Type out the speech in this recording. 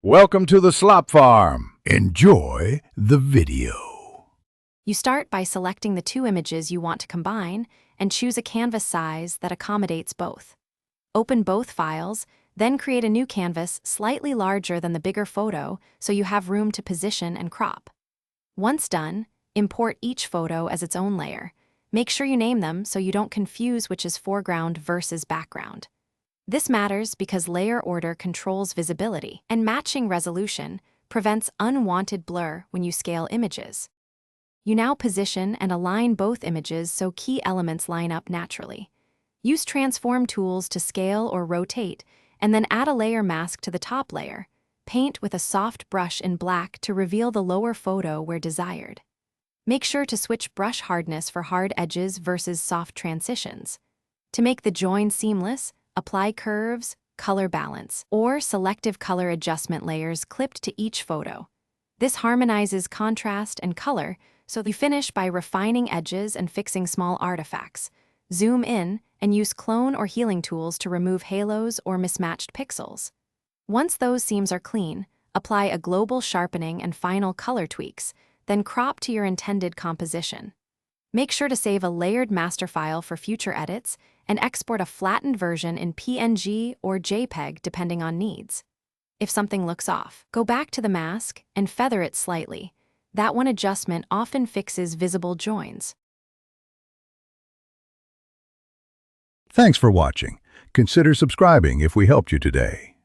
Welcome to the Slop Farm. Enjoy the video. You start by selecting the two images you want to combine and choose a canvas size that accommodates both. Open both files, then create a new canvas slightly larger than the bigger photo so you have room to position and crop. Once done, import each photo as its own layer. Make sure you name them so you don't confuse which is foreground versus background. This matters because layer order controls visibility, and matching resolution prevents unwanted blur when you scale images. You now position and align both images so key elements line up naturally. Use transform tools to scale or rotate, and then add a layer mask to the top layer. Paint with a soft brush in black to reveal the lower photo where desired. Make sure to switch brush hardness for hard edges versus soft transitions. To make the join seamless, apply curves, color balance, or selective color adjustment layers clipped to each photo. This harmonizes contrast and color, so you finish by refining edges and fixing small artifacts. Zoom in and use clone or healing tools to remove halos or mismatched pixels. Once those seams are clean, apply a global sharpening and final color tweaks, then crop to your intended composition. Make sure to save a layered master file for future edits and export a flattened version in PNG or JPEG depending on needs. If something looks off, go back to the mask and feather it slightly. That one adjustment often fixes visible joins. Thanks for watching. Consider subscribing if we helped you today.